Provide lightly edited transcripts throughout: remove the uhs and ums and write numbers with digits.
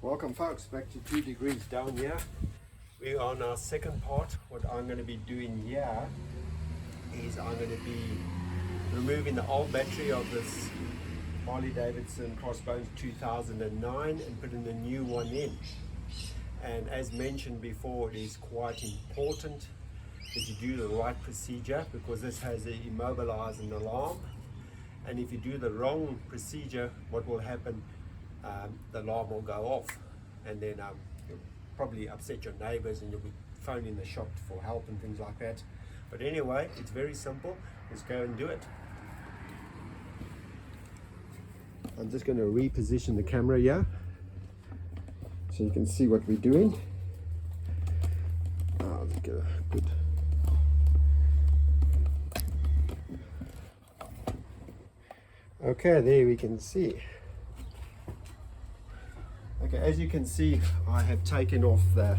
Welcome folks, back to 2 degrees down here. We are on our second part. What I'm going to be doing here is I'm going to be removing the old battery of this Harley Davison Crossbones 2009 and putting a new one in. And as mentioned before, it is quite important that you do the right procedure, because this has an immobilize and alarm. And if you do the wrong procedure, what will happen? The alarm will go off, and then you'll probably upset your neighbors and you'll be phoning the shop for help and things like that. But anyway, it's very simple. Let's go and do it. I'm just going to reposition the camera here so you can see what we're doing. Let's get a good. Okay, there we can see. Okay, as you can see, I have taken off the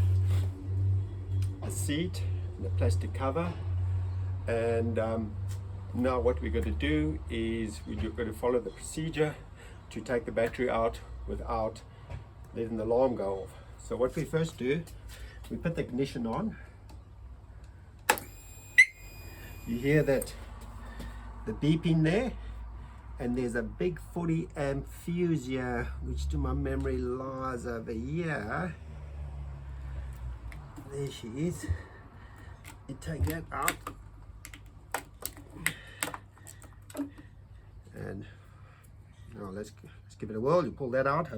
seat and the plastic cover, and now what we're going to do is we're going to follow the procedure to take the battery out without letting the alarm go off. So what we first do, we put the ignition on. You hear that the beeping there, and there's a big 40 amp fuse here, which to my memory lies over here. There she is. You take that out, and now let's give it a whirl. You pull that out.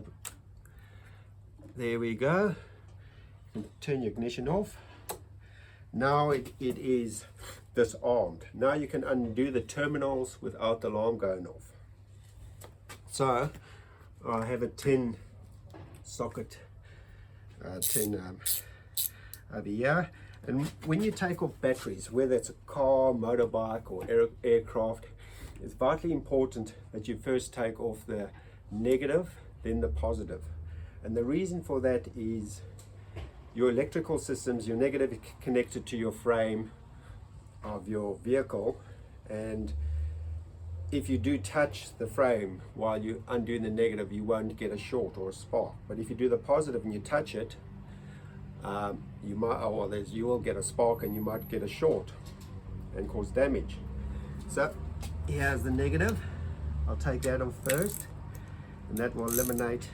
There we go. And turn your ignition off. Now it is disarmed. Now you can undo the terminals without the alarm going off. So I have a 10 socket, 10 over here. And when you take off batteries, whether it's a car, motorbike or aircraft, it's vitally important that you first take off the negative, then the positive. And the reason for that is your electrical systems, your negative is connected to your frame of your vehicle, and if you do touch the frame while you're undoing the negative, you won't get a short or a spark. But if you do the positive and you touch it, you will get a spark and you might get a short and cause damage. So here's the negative. I'll take that off first, and that will eliminate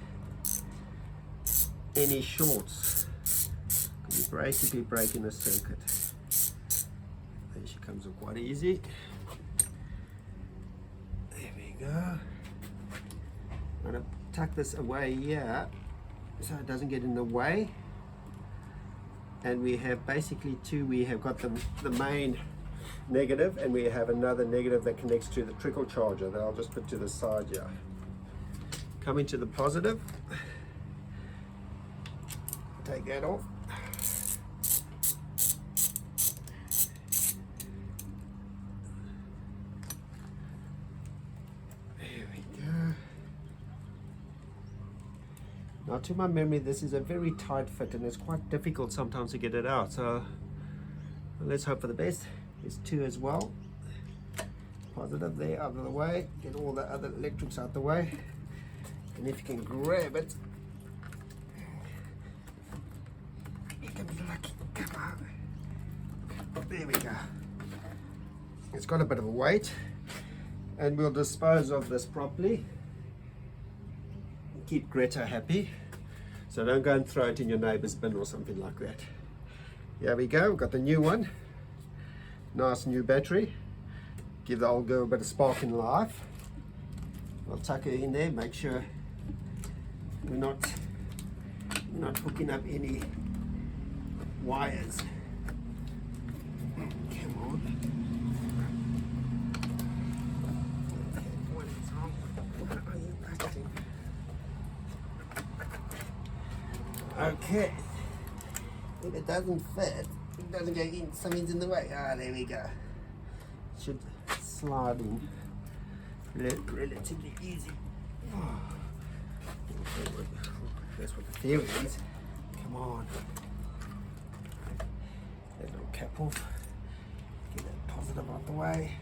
any shorts. You'd be breaking the circuit. There she comes up quite easy. There we go. I'm going to tuck this away here so it doesn't get in the way. And we have basically two. We have got the main negative, and we have another negative that connects to the trickle charger that I'll just put to the side here. Coming to the positive, take that off. Now, to my memory, this is a very tight fit, and it's quite difficult sometimes to get it out. So let's hope for the best. There's two as well. Positive there out of the way. Get all the other electrics out the way. And if you can grab it, you can be lucky. Come on. There we go. It's got a bit of a weight, and we'll dispose of this properly. Keep Greta happy, so don't go and throw it in your neighbor's bin or something like that. Here we go, we've got the new one. Nice new battery. Give the old girl a bit of spark in life. I'll tuck her in there, make sure we're not hooking up any wires. Come on. Okay, if it doesn't fit, it doesn't go in, something's in the way. There we go. Should slide in relatively easy. That's what the theory is. Come on. That little cap off. Get that positive out the way.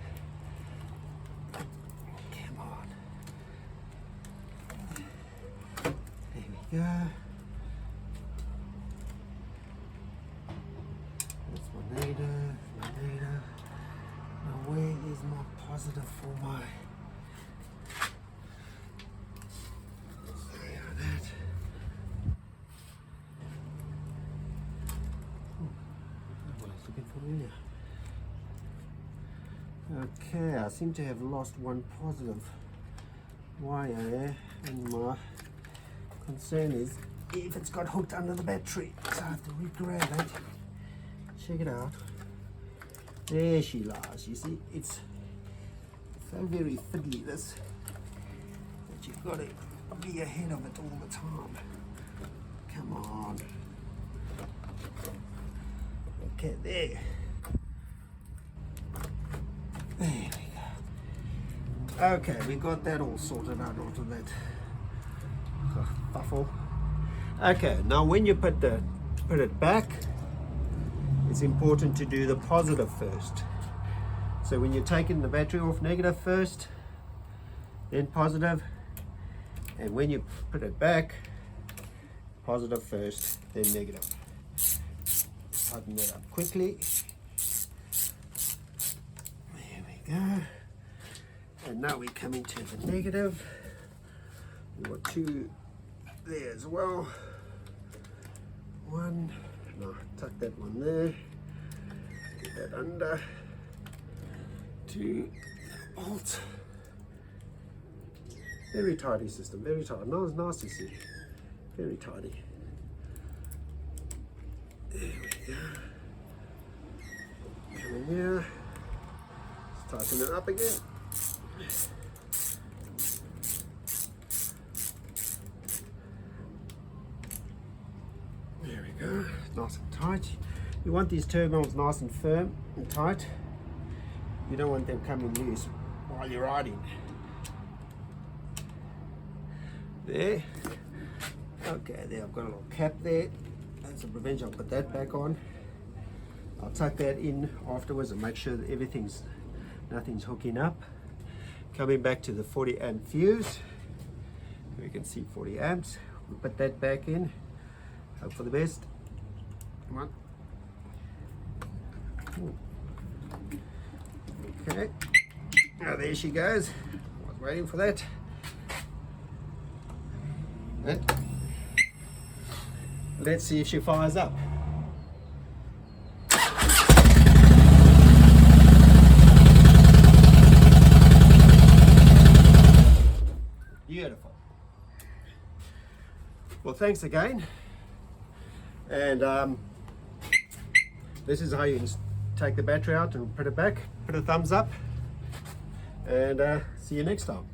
Come on. There we go. Okay, I seem to have lost one positive wire there, and my concern is if it's got hooked under the battery, so I have to re-grab it. Check it out. There she lies. You see, it's so very fiddly, this, that you've got to be ahead of it all the time. Come on. Okay, there. There we go. Okay, we got that all sorted out onto that buffle. Okay, now when you put it back, it's important to do the positive first. So when you're taking the battery off, negative first, then positive, and when you put it back, positive first, then negative. Tighten that up quickly. There we go. And now we're coming to the negative. We've got two there as well. One, no, tuck that one there. Get that under. Two, bolt. Very tidy system, very tight. No, it's nice to see. Very tidy. There we go. Come in here. Let's tighten it up again. There we go. Nice and tight. You want these terminals nice and firm and tight. You don't want them coming loose while you're riding. There. Okay, there I've got a little cap there. That's a prevention. I'll put that back on. I'll tuck that in afterwards and make sure that nothing's hooking up. Coming back to the 40 amp fuse. We can see 40 amps. We'll put that back in. Hope for the best. Come on. Okay. Now there she goes. I was waiting for that. Let's see if she fires up. Beautiful. Well, thanks again. And this is how you take the battery out and put it back. Put a thumbs up. And see you next time.